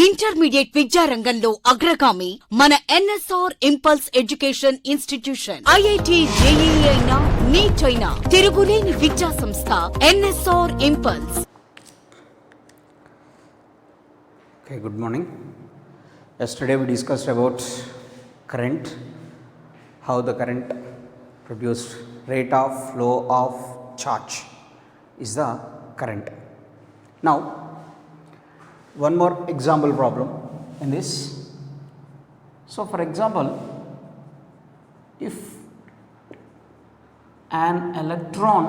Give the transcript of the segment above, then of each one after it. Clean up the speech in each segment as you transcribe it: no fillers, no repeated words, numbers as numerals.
Intermediate విద్యారంగంలో అగ్రగామి మన NSR impulse education institution. IIT, JEE అయినా, నీట్ అయినా తిరుగులేని విద్యా సంస్థ NSR impulse. Okay, good morning. Yesterday we discussed about current, how the current produced rate of flow of charge is the current. Now one more example problem in this. So for example, if an electron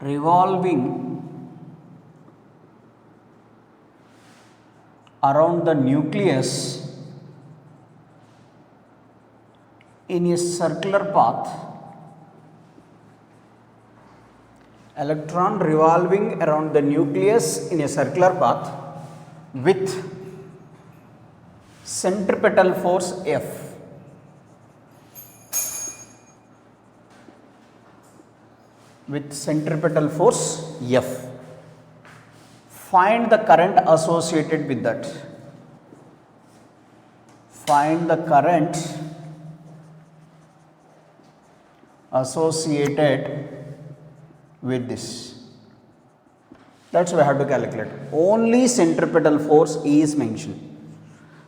revolving around the nucleus in a circular path, electron revolving around the nucleus in a circular path with centripetal force F. With centripetal force F. Find the current associated with that. Find the current associated with this. That's why I have to calculate. Only centripetal force is mentioned.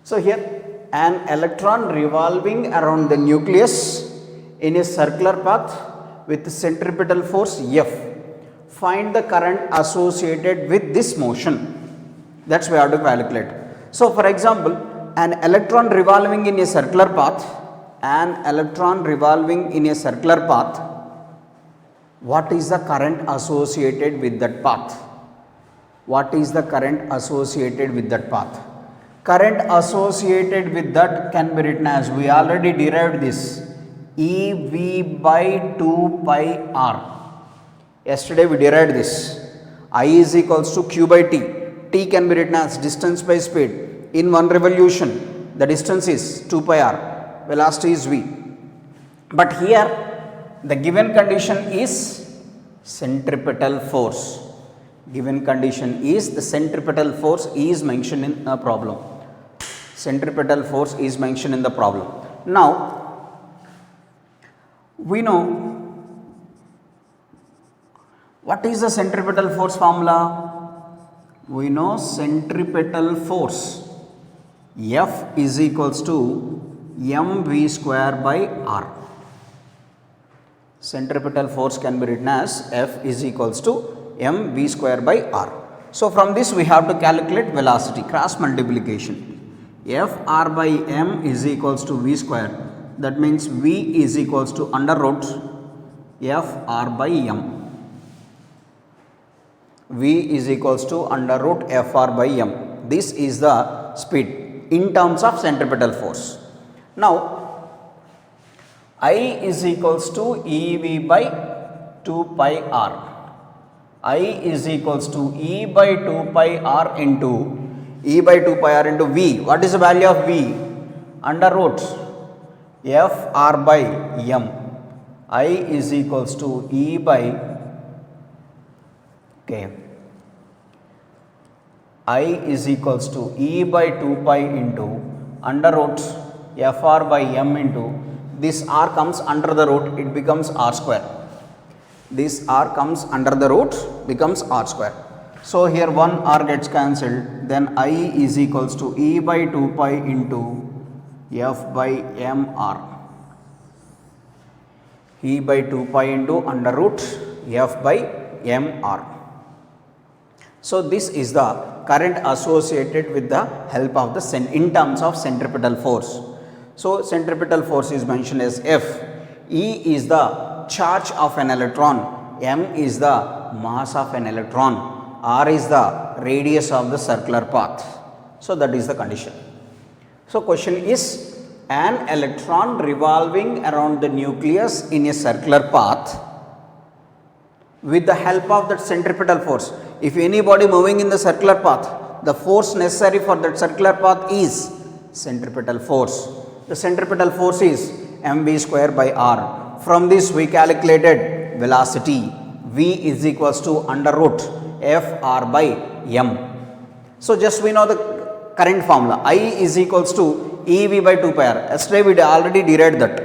So here an electron revolving around the nucleus in a circular path with centripetal force F. Find the current associated with this motion. That's why I have to calculate. So for example, an electron revolving in a circular path, what is the current associated with that path? What is the current associated with that path? Current associated with that can be written as, we already derived this, EV by 2 pi R. Yesterday we derived this. I is equals to Q by T. T can be written as distance by speed. In one revolution, the distance is 2 pi R. Velocity is V. But here the given condition is centripetal force. Given condition is the centripetal force is mentioned in a problem. Centripetal force is mentioned in the problem. Now we know what is the centripetal force formula? We know centripetal force F is equals to mv square by R. Centripetal force can be written as F is equals to mv square by R. So from this we have to calculate velocity, cross multiplication. F R by m is equals to v square. That means v is equals to under root F R by m. V is equals to under root F R by m. This is the speed in terms of centripetal force. Now I is equals to EV by 2 pi R. I is equals to E by 2 pi R into E by 2 pi R into V. What is the value of V? Under root F R by m. I is equals to E by I is equals to E by 2 pi into under root F R by m into this R comes under the root, it becomes R square. This R comes under the root, becomes R square. So here one R gets cancelled, then I is equals to E by 2 pi into F by m R. E by 2 pi into under root F by m R. So this is the current associated with the help of the in terms of centripetal force. So centripetal force is mentioned as F. E is the charge of an electron. M is the mass of an electron. R is the radius of the circular path. So that is the condition. So question is, an electron revolving around the nucleus in a circular path with the help of that centripetal force. If anybody moving in the circular path, the force necessary for that circular path is centripetal force. The centripetal force is mv square by R. From this we calculated velocity. V is equals to under root f r by m. So just we know the current formula, I is equals to EV by 2 pi r. Yesterday we already derived that.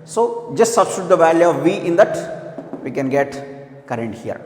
So just substitute the value of V in that, we can get current here.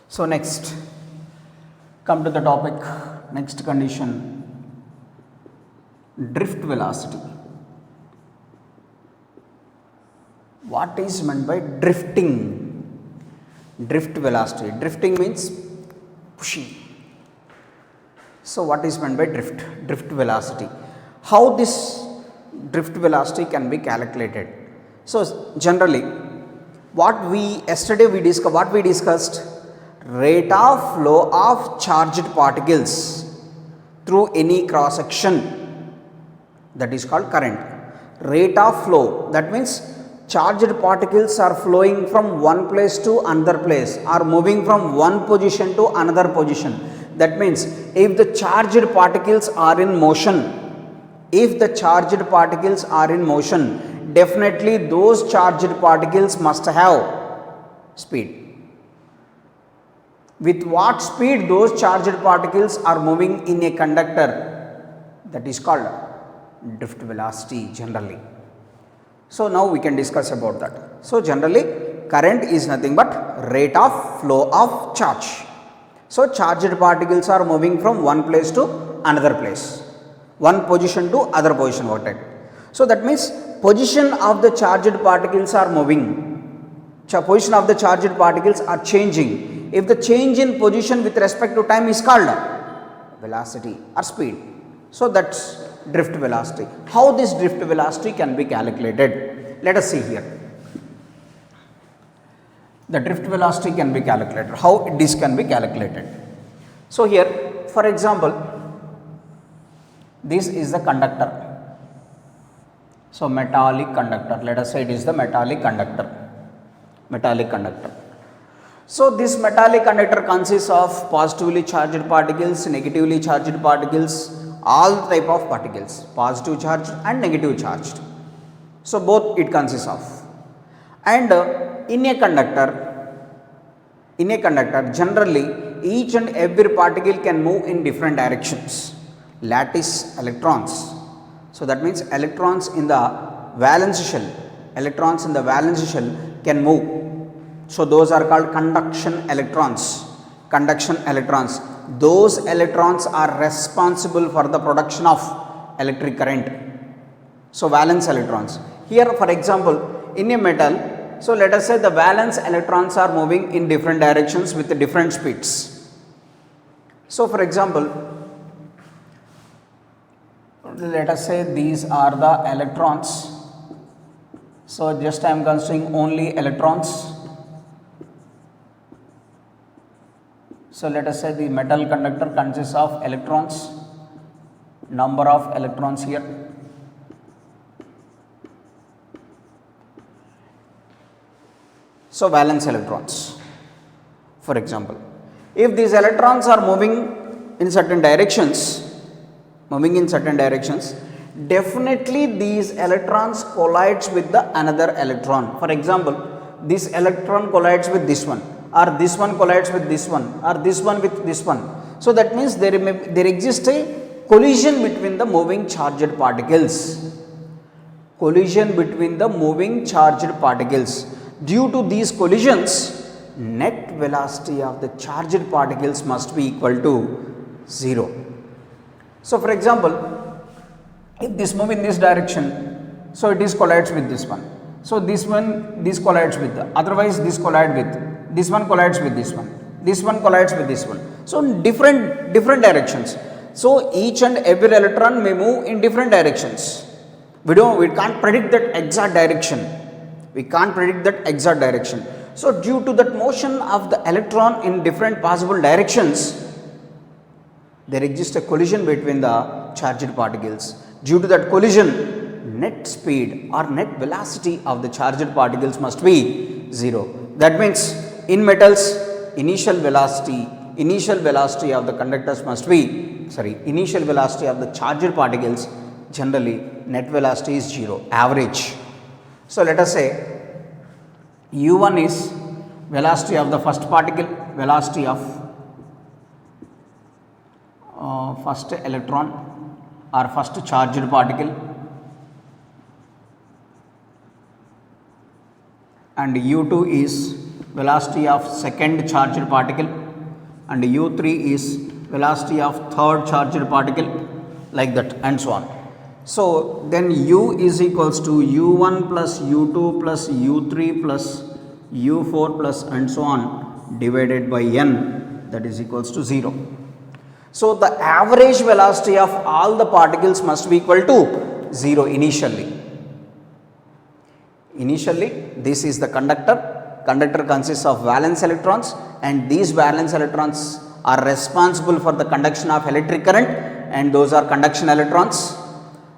So next, come to the topic, next condition, drift velocity. What is meant by drifting? Drift velocity. Drifting means pushing. So what is meant by drift? Drift velocity. How this drift velocity can be calculated? So generally, what we discussed, rate of flow of charged particles through any cross section, that is called current. Rate of flow, that means charged particles are flowing from one place to another place, are moving from one position to another position. That means if the charged particles are in motion, definitely those charged particles must have speed. With what speed those charged particles are moving in a conductor, that is called drift velocity generally. So now we can discuss about that. So generally current is nothing but rate of flow of charge. So charged particles are moving from one place to another place, one position to other position. So that means position of the charged particles are moving, position of the charged particles are changing. If the change in position with respect to time is called velocity or speed. So that's drift velocity. How this drift velocity can be calculated? Let us see here. The drift velocity can be calculated. How this can be calculated? So here, for example, this is the conductor. So metallic conductor. Let us say it is the metallic conductor. So this metallic conductor consists of positively charged particles, negatively charged particles, all type of particles, positive charged and negative charged. So both it consists of. And in a conductor generally each and every particle can move in different directions. Lattice electrons. So that means electrons in the valence shell can move. So those are called conduction electrons. Those electrons are responsible for the production of electric current. So valence electrons. Here for example, in a metal, so let us say the valence electrons are moving in different directions with different speeds. So for example, let us say these are the electrons. So just I am considering only electrons. So let us say the metal conductor consists of electrons, number of electrons here. So valence electrons, for example. If these electrons are moving in certain directions, definitely these electrons collides with the another electron. For example, this electron collides with this one, or this one collides with this one, or this one with this one. So that means there exists a collision between the moving charged particles. Due to these collisions, net velocity of the charged particles must be equal to 0. So for example, if this move in this direction, so it is collides with this one. So this collides with the, otherwise this collide with, this one collides with this one, this one collides with this one. So different directions. So each and every electron may move in different directions. We can't predict that exact direction. So due to that motion of the electron in different possible directions, there exists a collision between the charged particles. Due to that collision, net speed or net velocity of the charged particles must be 0. That means in metals, initial velocity of the conductors must be, initial velocity of the charged particles, generally net velocity is 0, average. So let us say u1 is velocity of the first particle, velocity of first electron or first charged particle, and u2 is velocity of second charged particle, and u3 is velocity of third charged particle, like that, and so on. So then u is equals to u1 plus u2 plus u3 plus u4 plus and so on divided by n, that is equals to 0. So the average velocity of all the particles must be equal to 0 initially. Initially, this is the conductor. Conductor consists of valence electrons, and these valence electrons are responsible for the conduction of electric current, and those are conduction electrons.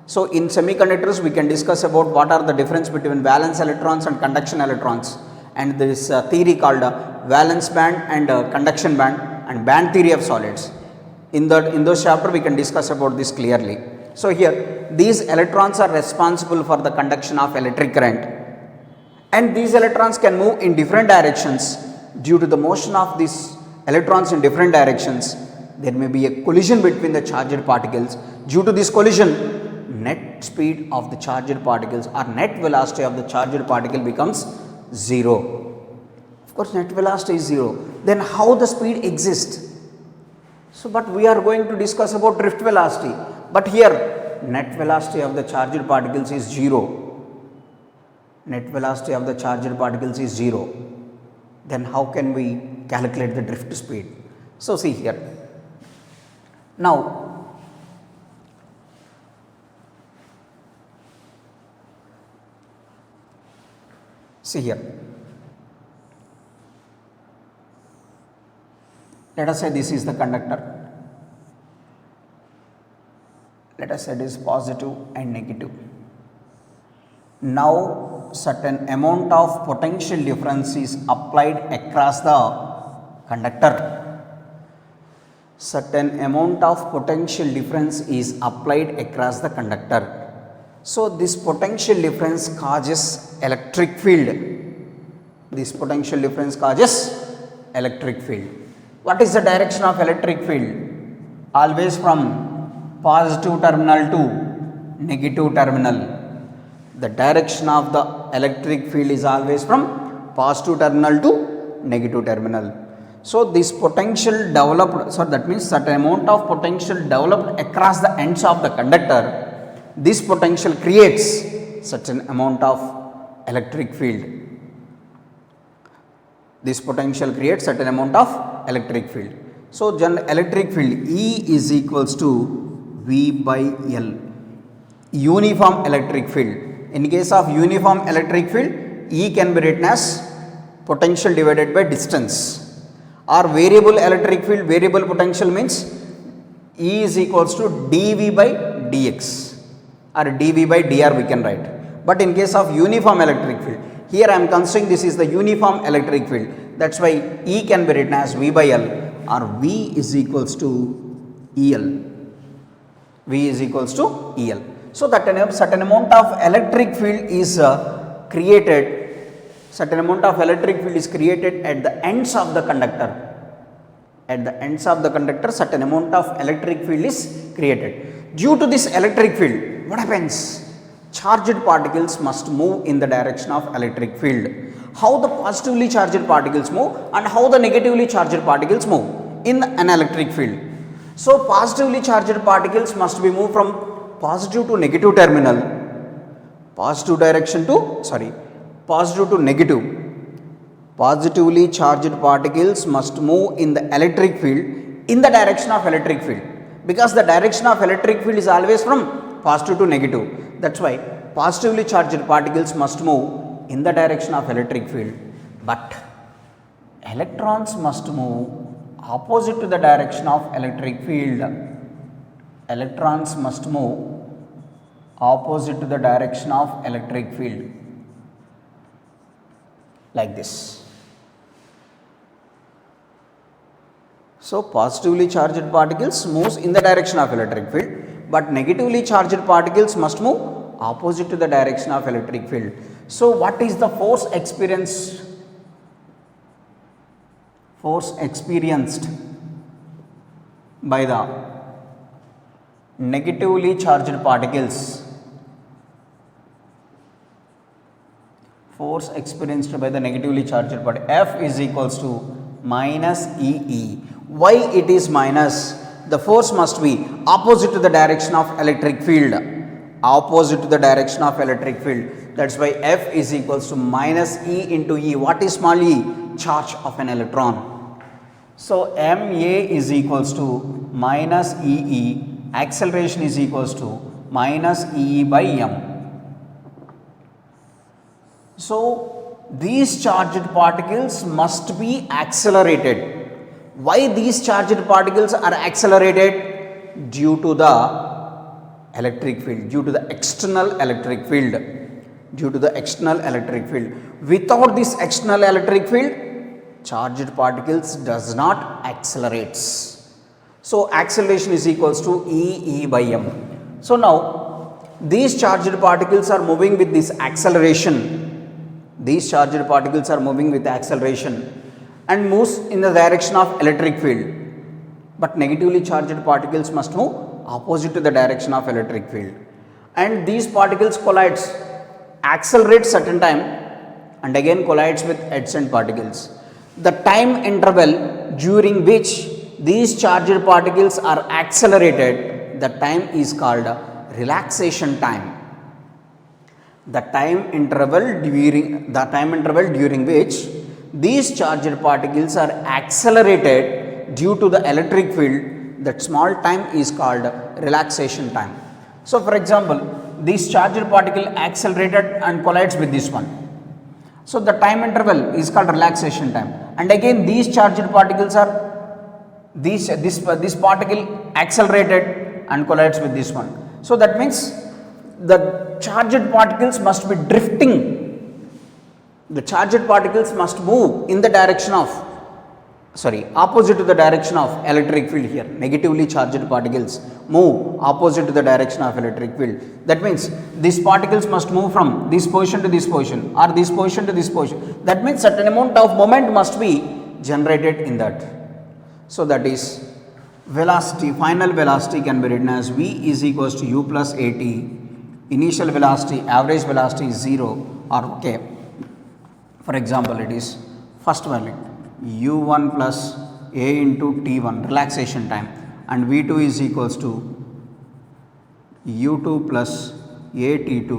So in semiconductors, we can discuss about what are the difference between valence electrons and conduction electrons, and there is a theory called valence band and conduction band and band theory of solids. In those chapter we can discuss about this clearly. So here these electrons are responsible for the conduction of electric current, and these electrons can move in different directions. Due to the motion of these electrons in different directions, there may be a collision between the charged particles. Due to this collision, net speed of the charged particles or net velocity of the charged particle becomes 0. Of course, net velocity is 0. Then how the speed exists? So, but we are going to discuss about drift velocity, but here net velocity of the charged particles is 0. Net velocity of the charged particles is 0. Then how can we calculate the drift speed? So, see here. Now, see here. Let us say this is the conductor. Let us say it is positive and negative. Now, certain amount of potential difference is applied across the conductor. Certain amount of potential difference is applied across the conductor. So, this potential difference causes electric field. This potential difference causes electric field. What is the direction of electric field? Always from positive terminal to negative terminal. The direction of the electric field is always from positive terminal to negative terminal. So, this potential developed, so that means certain amount of potential developed across the ends of the conductor. This potential creates certain amount of electric field. This potential creates certain amount of electric field. So, electric field E is equals to V by L. Uniform electric field. In case of uniform electric field, E can be written as potential divided by distance. Or variable electric field, variable potential means E is equals to dV by dx or dV by dr we can write. But in case of uniform electric field, here I am considering this is the uniform electric field. That is why E can be written as V by L, or V is equals to EL. V is equals to EL. So, that certain amount of electric field is created, certain amount of electric field is created at the ends of the conductor. At the ends of the conductor, certain amount of electric field is created. Due to this electric field, what happens? Charged particles must move in the direction of electric field. How the positively charged particles move and how the negatively charged particles move in an electric field. So, positively charged particles must be moved from positive to negative terminal, positive to negative. Positively charged particles must move in the electric field in the direction of electric field, because the direction of electric field is always from positive to negative. That is why positively charged particles must move in the direction of electric field, but electrons must move opposite to the direction of electric field. Electrons must move opposite to the direction of electric field, like this. So positively charged particles moves in the direction of electric field, but negatively charged particles must move opposite to the direction of electric field. So what is the force experienced? Force experienced by the negatively charged particles. Force experienced by the negatively charged particle, F is equals to minus EE. Why it is minus? The force must be opposite to the direction of electric field. Opposite to the direction of electric field. That's why F is equals to minus E into E. What is small e? Charge of an electron. So MA is equals to minus EE. Acceleration is equals to minus EE by M. So these charged particles must be accelerated. Why these charged particles are accelerated? Due to the electric field, due to the external electric field, due to the external electric field. Without this external electric field, charged particles does not accelerates. So acceleration is equals to E by M. So now these charged particles are moving with this acceleration. These charged particles are moving with acceleration and moves in the direction of electric field. But negatively charged particles must move opposite to the direction of electric field. And these particles collides, accelerates certain time and again collides with adjacent particles. The time interval during which these charged particles are accelerated, the time is called relaxation time. The time interval during which these charged particles are accelerated due to the electric field, that small time is called relaxation time. So for example, this charged particle accelerated and collides with this one. So the time interval is called relaxation time. And again these charged particles are this particle accelerated and collides with this one. So that means the charged particles must be drifting. The charged particles must move in the direction of, opposite to the direction of electric field here. Negatively charged particles move opposite to the direction of electric field. That means these particles must move from this position to this position or this position to this position. That means certain amount of moment must be generated in that. So that is velocity, final velocity can be written as V is equals to U plus AT. Initial velocity, average velocity is 0 or okay. For example, it is first value U1 plus A into T1 relaxation time and V2 is equals to U2 plus AT2,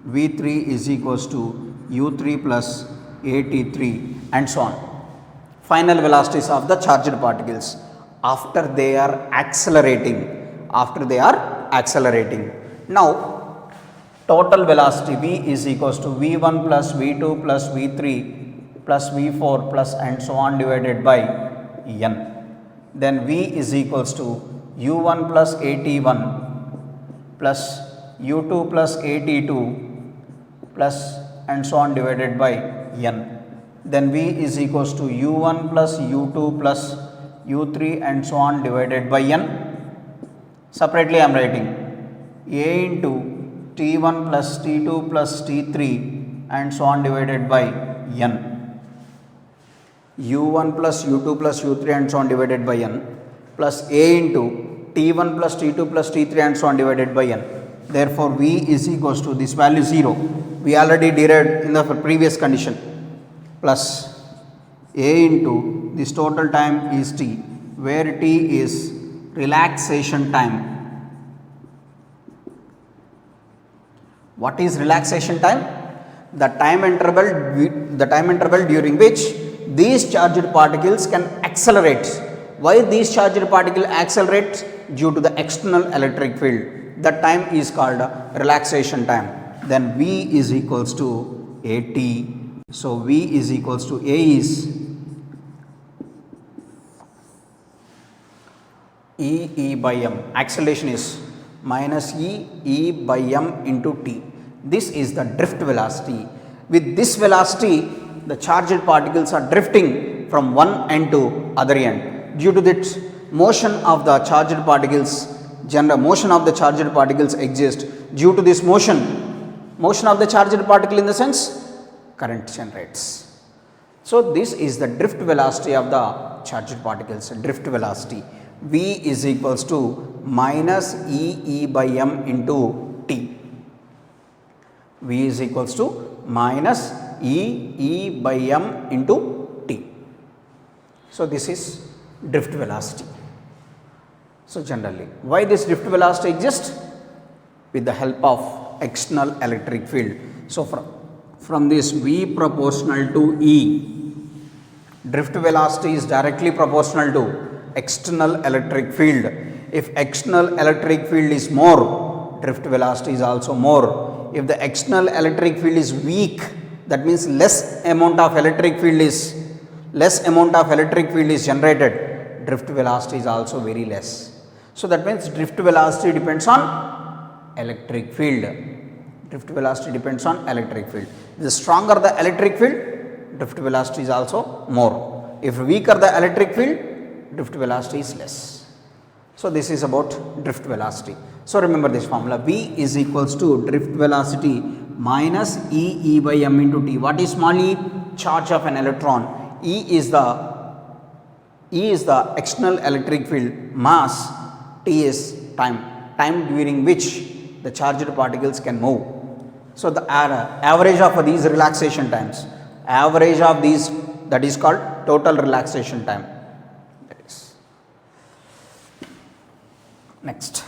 V3 is equals to U3 plus AT3 and so on. Final velocities of the charged particles after they are accelerating. Now total velocity V is equals to V1 plus V2 plus V3 plus V4 plus and so on divided by N. Then V is equals to U1 plus AT1 plus U2 plus AT2 plus and so on divided by N. Then V is equals to U1 plus U2 plus U3 and so on divided by N. Separately I am writing A into T1 plus T2 plus T3 and so on divided by N. U1 plus U2 plus U3 and so on divided by N plus A into T1 plus T2 plus T3 and so on divided by N. Therefore, V is equals to this value 0. We already derived in the previous condition plus A into this total time is T, where T is relaxation time. What is relaxation time? The time interval during which these charged particles can accelerate. Why these charged particles accelerate? Due to the external electric field. That time is called relaxation time. Then V is equals to AT. So V is equals to A is E by M. Acceleration is minus E by m into t. This is the drift velocity. With this velocity, the charged particles are drifting from one end to other end. Due to that motion of the charged particles, motion of the charged particles exists. Due to this motion of the charged particle in the sense, current generates. So, this is the drift velocity of the charged particles, drift velocity. V is equals to minus E by m into t. V is equals to minus E by m into t. So, this is drift velocity. So, generally, why this drift velocity exists? With the help of external electric field. So, from this V proportional to E, drift velocity is directly proportional to external electric field. If external electric field is more, drift velocity is also more. If the external electric field is weak, that means less amount of electric field is generated, drift velocity is also very less. So, that means drift velocity depends on electric field. Drift velocity depends on electric field. The stronger the electric field, drift velocity is also more. If weaker the electric field, drift velocity is less. So, this is about drift velocity. So, remember this formula, V is equals to drift velocity minus E by m into t. What is small e? Charge of an electron. E is the external electric field, mass, t is time during which the charged particles can move. So, the average of these relaxation times, average of these, that is called total relaxation time. That is. Next.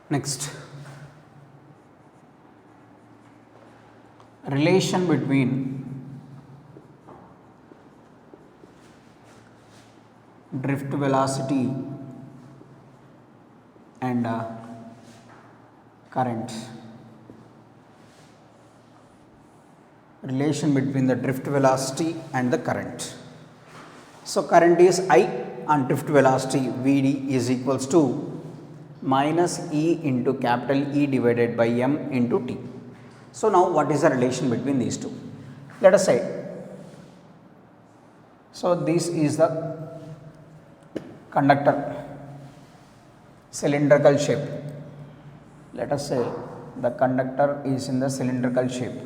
Next, relation between drift velocity and current. Relation between the drift velocity and the current. So, current is I and drift velocity Vd is equals to minus E into capital E divided by m into t. So, now what is the relation between these two? Let us say, so this is the conductor, cylindrical shape. Let us say the conductor is in the cylindrical shape.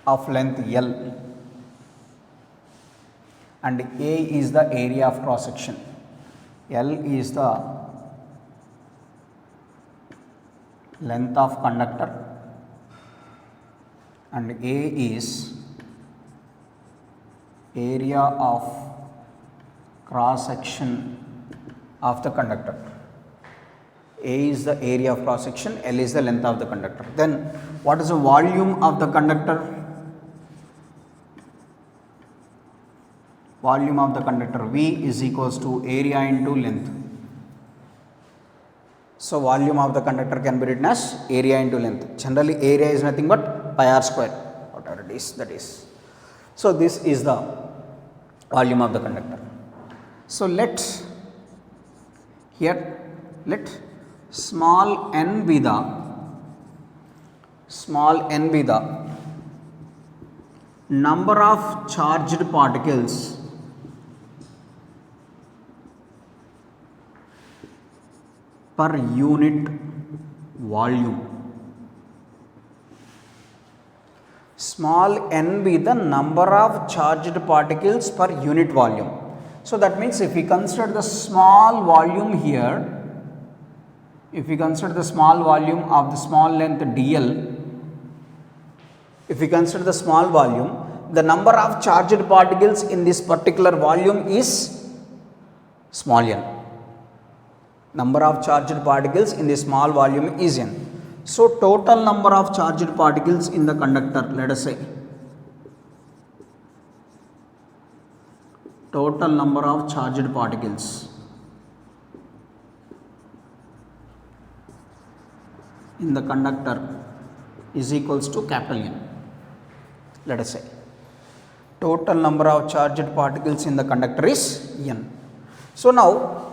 Of length L, and A is the area of cross section. L is the length of conductor and A is area of cross section of the conductor. A is the area of cross section, L is the length of the conductor. Then what is the volume of the conductor? Volume of the conductor V is equals to area into length. So, volume of the conductor can be written as area into length. Generally, area is nothing but pi r square, whatever it is, that is. So, this is the volume of the conductor. So, let small n be the number of charged particles per unit volume. Small n be the number of charged particles per unit volume. So, that means if we consider the small volume here, if we consider the small volume of the small length dl, if we consider the small volume, the number of charged particles in this particular volume is small n. Number of charged particles in this small volume is n. So total number of charged particles in the conductor, let us say total number of charged particles in the conductor is equals to capital N. Let us say total number of charged particles in the conductor is N. So now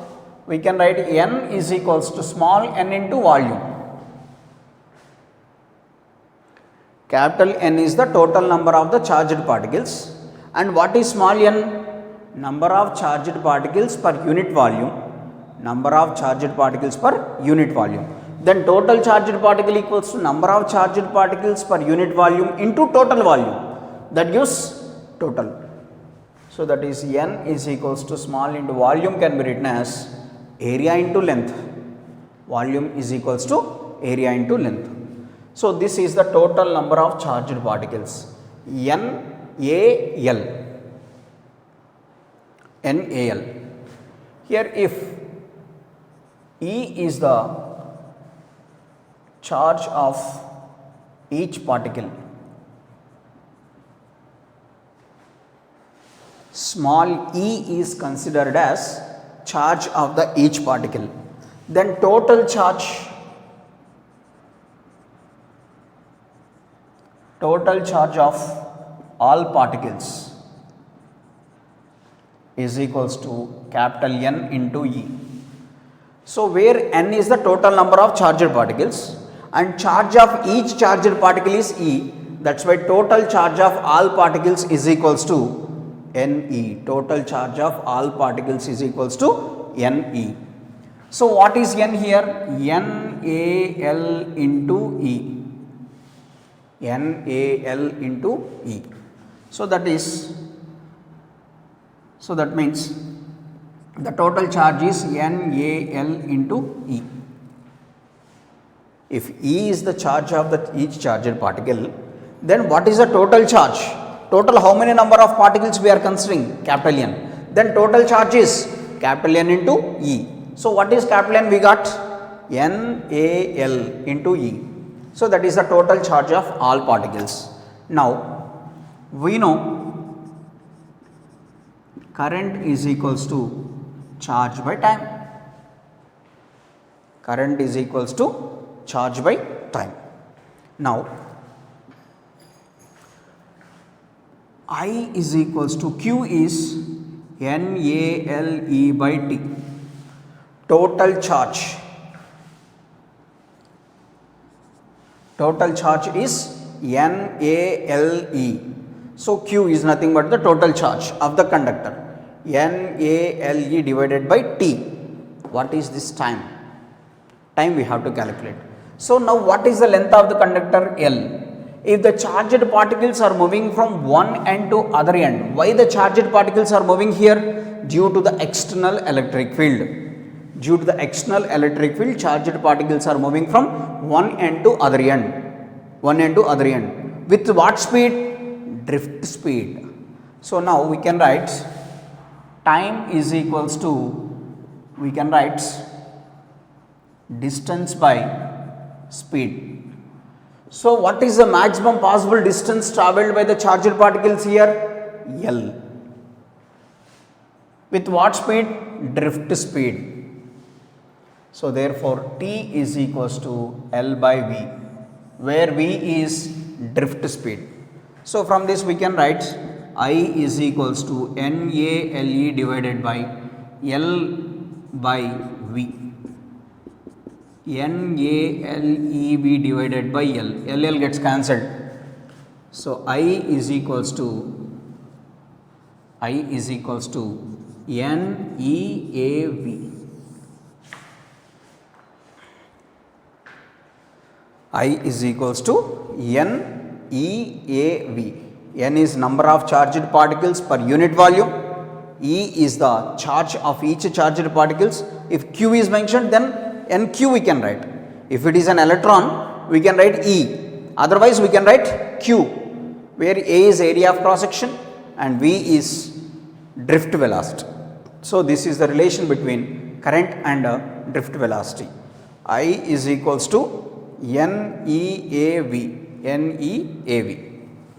we can write N is equals to small n into volume. Capital N is the total number of the charged particles, and what is small n? Number of charged particles per unit volume. Number of charged particles per unit volume. Then total charged particle equals to number of charged particles per unit volume into total volume. That gives total. So that is N is equals to small into volume can be written as area into length. Volume is equals to area into length. So this is the total number of charged particles. NaL. NaL. Here if E is the charge of each particle, small e is considered as charge of the each particle, then total charge of all particles is equals to capital N into E. So where N is the total number of charged particles and charge of each charged particle is E, that's why total charge of all particles is equals to Ne. Total charge of all particles is equals to Ne. So what is N here? NaL into E. NaL into E. So that means the total charge is NaL into E. If E is the charge of each charged particle, then what is the total charge? Total how many number of particles we are considering? Capital N. Then total charge is capital N into E. So what is capital N? We got NaL into E. So that is the total charge of all particles. Now we know current is equals to charge by time. Current is equals to charge by time. Now I is equals to Q is NaLe by T. Total charge. Total charge is NaLe. So Q is nothing but the total charge of the conductor. NaLe divided by T. What is this time? Time we have to calculate. So now what is the length of the conductor? L. If the charged particles are moving from one end to other end, why the charged particles are moving here? Due to the external electric field. Due to the external electric field, charged particles are moving from one end to other end. One end to other end. With what speed? Drift speed. So now we can write time is equals to, we can write distance by speed. So what is the maximum possible distance travelled by the charged particles here? L. With what speed? Drift speed. So therefore T is equals to L by V, where V is drift speed. So from this we can write I is equals to NaLe divided by L by V. NaLeV divided by L. LL gets cancelled. So I is equals to NeAV. I is equals to NeAV. N is number of charged particles per unit volume. E is the charge of each charged particles. If Q is mentioned, then NQ we can write. If it is an electron, we can write E. Otherwise we can write Q. where A is area of cross section and V is drift velocity. So, this is the relation between current and drift velocity. I is equals to NEAV, NEAV.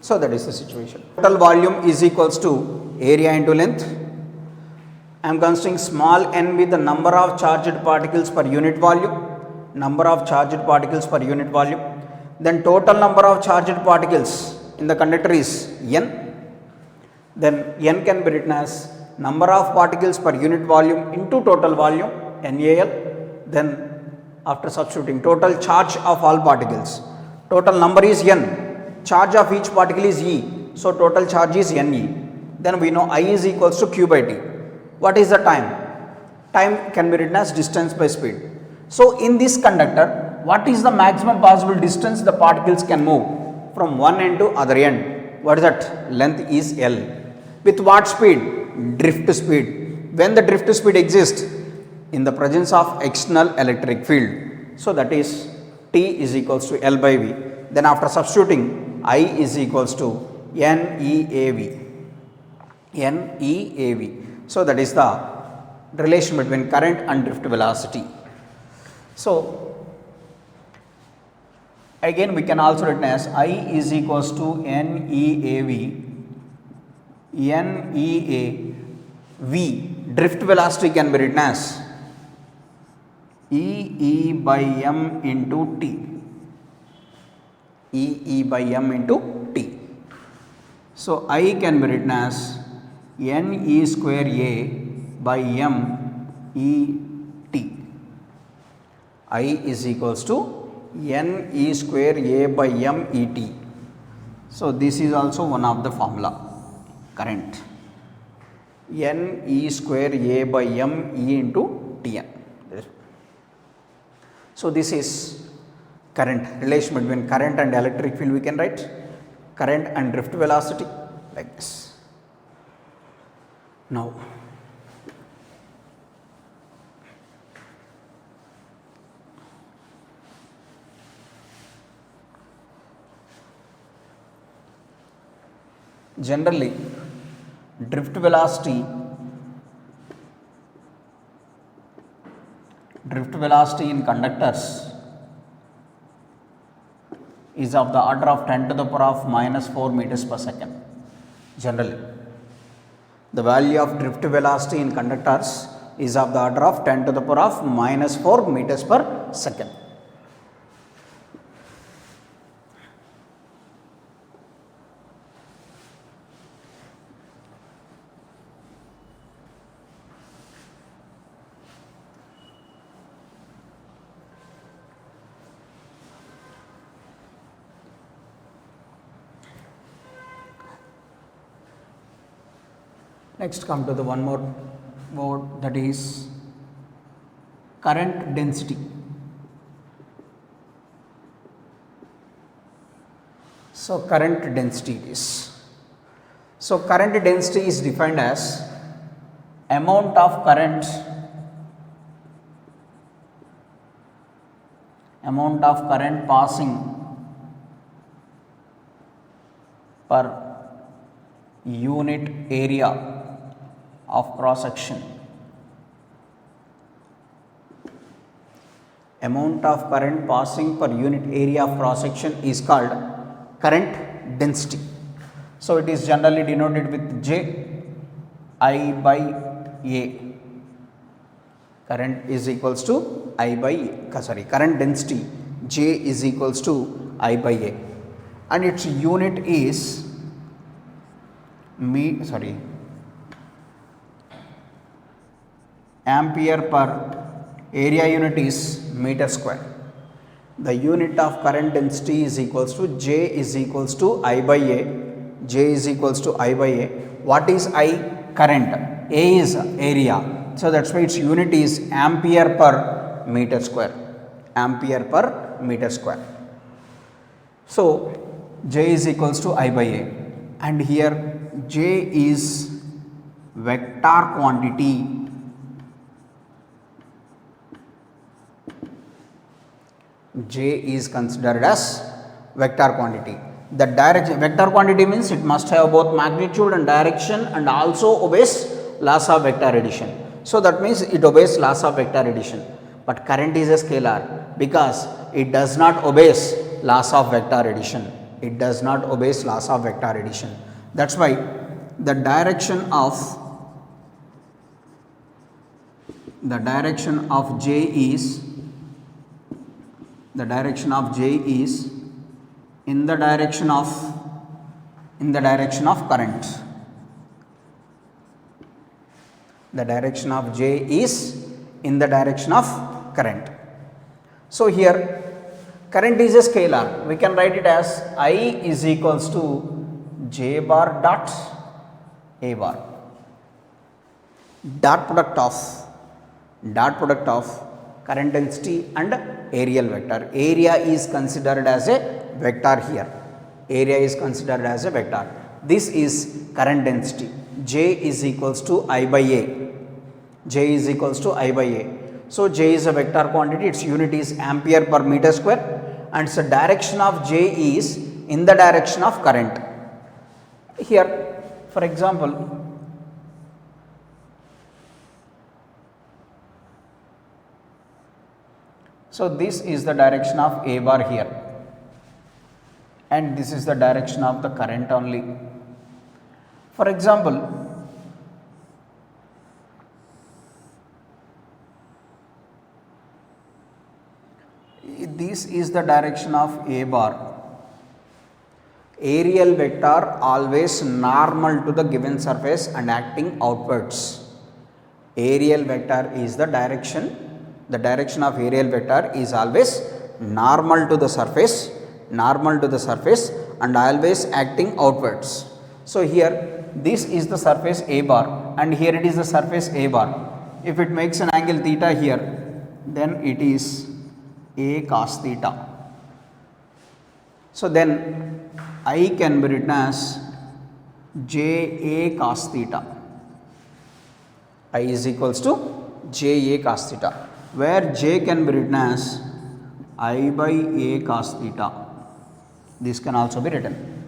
So, that is the situation. Total volume is equals to area into length. I am considering small n with the number of charged particles per unit volume, number of charged particles per unit volume. Then total number of charged particles in the conductor is n. Then n can be written as number of particles per unit volume into total volume, NaL. Then after substituting total charge of all particles, total number is n, charge of each particle is E, so total charge is Ne. Then we know I is equals to Q by T. What is the time? Time can be written as distance by speed. So, in this conductor, what is the maximum possible distance the particles can move from one end to other end? What is that? Length is L. With what speed? Drift speed. When the drift speed exists? In the presence of external electric field. So, that is T is equals to L by V. Then after substituting, I is equals to NEAV. NEAV. So, that is the relation between current and drift velocity. So, again we can also written as I is equals to NEAV, NEAV, drift velocity can be written as EE by M into T, EE by M into T. So, I can be written as NE square A by M E T. I is equals to NE square A by M E T. So, this is also one of the formula, current. NE square A by M E into Tn. So, this is current, relation between current and electric field we can write, current and drift velocity like this. Now, generally drift velocity in conductors is of the order of 10 to the power of minus 4 meters per second. Generally, the value of drift velocity in conductors is of the order of 10 to the power of minus 4 meters per second. Next come to the one more word, that is current density. So, current density is. So, current density is defined as amount of current passing per unit area of cross section. Amount of current passing per unit area of cross section is called current density. So, it is generally denoted with J I by A. Current is equals to I by current density J is equals to I by A, and its unit is ampere per area unit is meter square. The unit of current density is equals to J is equals to I by A. J is equals to I by A. What is I? Current. A is area. So, that is why its unit is ampere per meter square. Ampere per meter square. So, J is equals to I by A, and here J is vector quantity J is considered as vector quantity. The direction vector quantity means it must have both magnitude and direction and also obeys laws of vector addition. So that means it obeys laws of vector addition. But current is a scalar because it does not obeys laws of vector addition. It does not obeys laws of vector addition. That's why the direction of J is in the direction of current. The direction of J is in the direction of current. So here current is a scalar. We can write it as I is equals to J bar dot A bar. Dot product of current density and areal vector. Area is considered as a vector here. Area is considered as a vector. This is current density. J is equals to I by A. J is equals to I by A. So J is a vector quantity. Its unit is ampere per meter square. And so direction of J is in the direction of current. Here, for example, so this is the direction of A bar here, and this is the direction of the current only. For example, this is the direction of A bar. Areal vector always normal to the given surface and acting outwards. Areal vector is the direction of areal vector is always normal to the surface and always acting outwards. So here this is the surface A bar and here it is the surface A bar. If it makes an angle theta here, then it is A cos theta. So then I can be written as J A cos theta. I is equals to J A cos theta, where J can be written as I by A cos theta. This can also be written.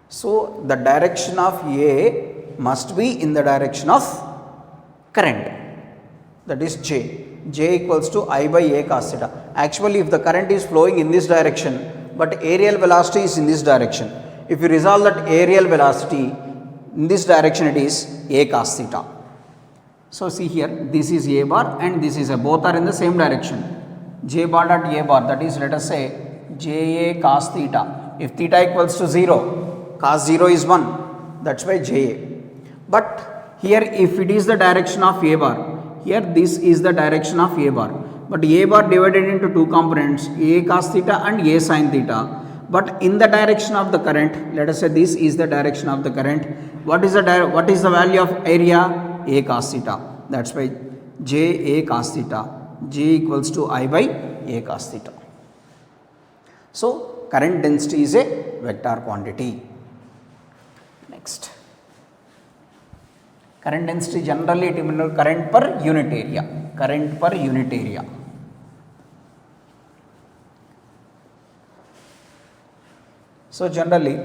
So the direction of A must be in the direction of current, that is J. J equals to I by A cos theta. Actually, if the current is flowing in this direction, but areal velocity is in this direction, if you resolve that areal velocity in this direction, it is A cos theta. So see here, this is A bar and this is A, both are in the same direction. J bar dot A bar, that is, let us say J A cos theta. If theta equals to 0, cos 0 is 1, that's why J A. But here if it is the direction of A bar, here this is the direction of A bar, but A bar divided into two components, A cos theta and A sin theta. But in the direction of the current, let us say this is the direction of the current. What is the value of area? A cos theta. That's why J A cos theta. J equals to I by A cos theta. So current density is a vector quantity. Next. Current density generally it means current per unit area. Current per unit area. So generally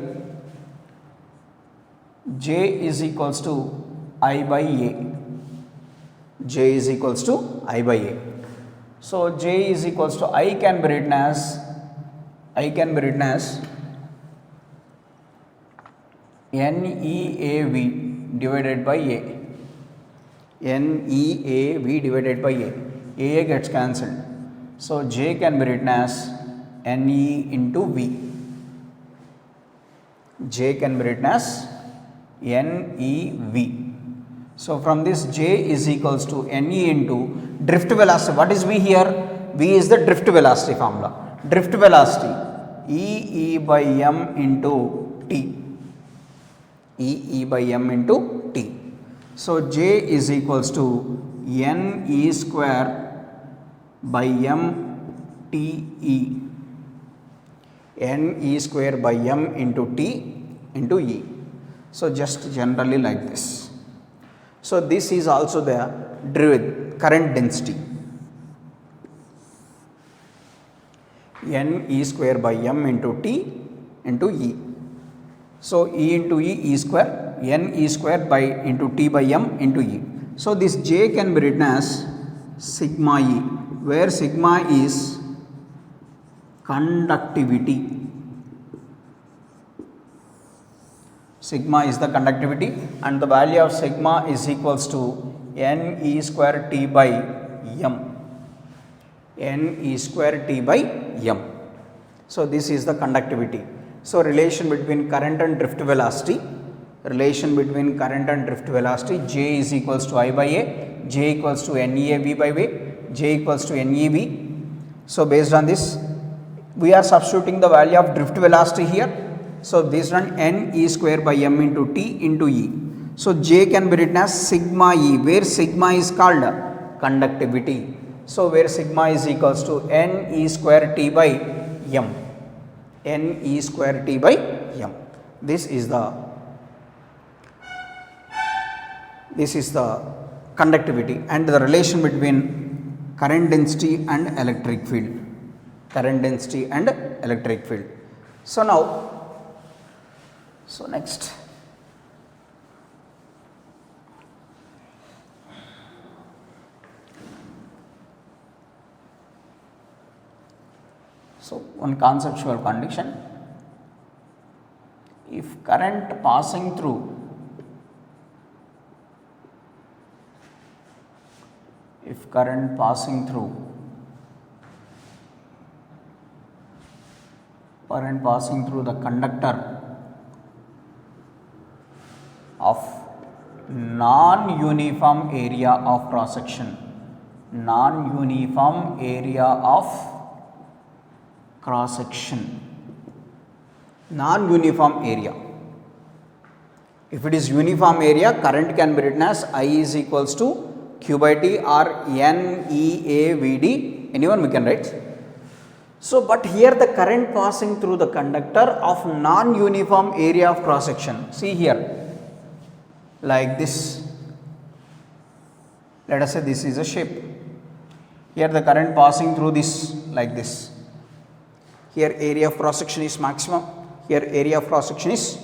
J is equals to I by A. J is equals to I by A. So J is equals to I can be written as NEAV divided by A. NEAV divided by A. A gets cancelled. So J can be written as NE into V. J can be written as NEV. So from this J is equals to NE into drift velocity. What is V here? V is the drift velocity formula. Drift velocity E by M into T. E by M into T. So J is equals to NE square by M TE. NE square by M into T into E. So just generally like this. So this is also the current density. NE square by M into T into E. So, E into E square, N E square by into T by M into E. So, this J can be written as sigma E, where sigma is conductivity. Sigma is the conductivity and the value of sigma is equals to N E square T by M. N E square T by M. So, this is the conductivity. So, relation between current and drift velocity, J is equals to I by A, J equals to NEAV by V, J equals to NEV. So, based on this, we are substituting the value of drift velocity here. So, based on N E square by M into T into E. So, J can be written as sigma E, where sigma is called conductivity. So, where sigma is equals to N E square T by M. N E square T by M. This is the conductivity and the relation between current density and electric field. So, now, next. So, one conceptual condition, if current passing through the conductor of non-uniform area of cross section, non-uniform area. If it is uniform area, current can be written as I is equals to Q by T or NEAVD, anyone we can write. So, but here the current passing through the conductor of non-uniform area of cross section, see here, like this, let us say this is a shape, here the current passing through this like this, here area of cross section is maximum, here area of cross section is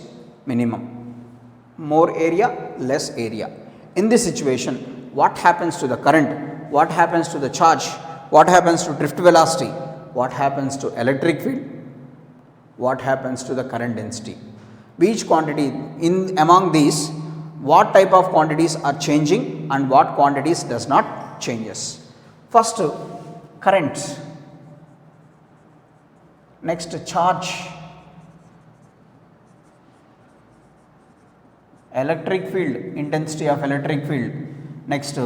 minimum, more area, less area. In this situation, what happens to the current, what happens to the charge, what happens to drift velocity, what happens to electric field, what happens to the current density? Which quantity among these, what type of quantities are changing and what quantities does not changes? First, current, next charge, electric field, intensity of electric field, next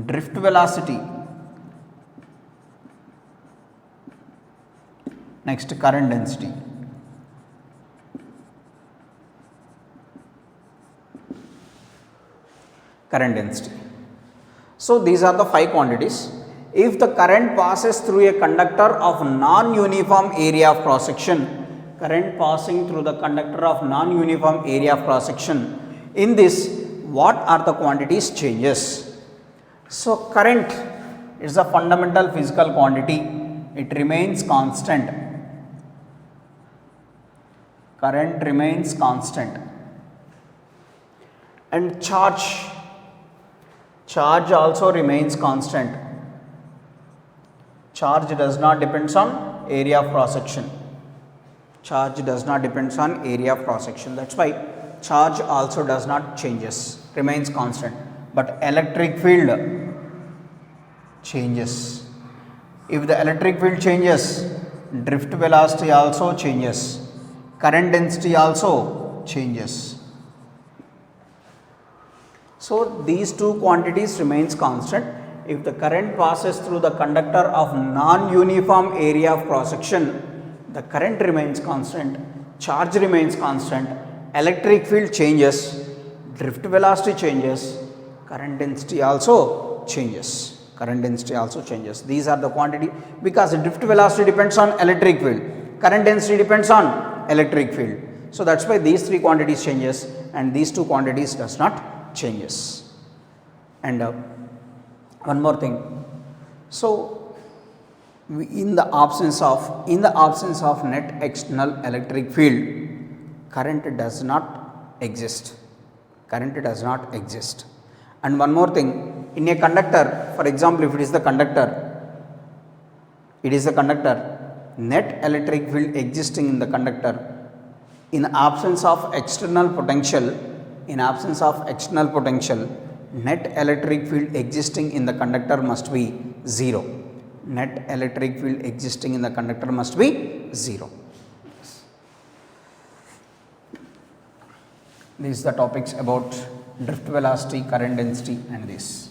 drift velocity, next current density. So, these are the 5 quantities. If the current passes through a conductor of non-uniform area of cross section, in this, what are the quantities changes? So, current is a fundamental physical quantity, it remains constant. Current remains constant, and charge also remains constant. Charge does not depend on area of cross section. That's why charge also does not changes, remains constant, but electric field changes. If the electric field changes, drift velocity also changes, current density also changes. So, these 2 quantities remains constant. If the current passes through the conductor of non-uniform area of cross section, the current remains constant, charge remains constant, electric field changes, drift velocity changes, current density also changes. These are the quantity, because the drift velocity depends on electric field, current density depends on electric field. So, that is why these 3 quantities changes and these 2 quantities does not changes. And one more thing. So, in the absence of net external electric field, current does not exist. Current does not exist. And one more thing, in a conductor, for example, if it is the conductor, net electric field existing in the conductor, in absence of external potential, net electric field existing in the conductor must be 0. Net electric field existing in the conductor must be 0. These are the topics about drift velocity, current density and this.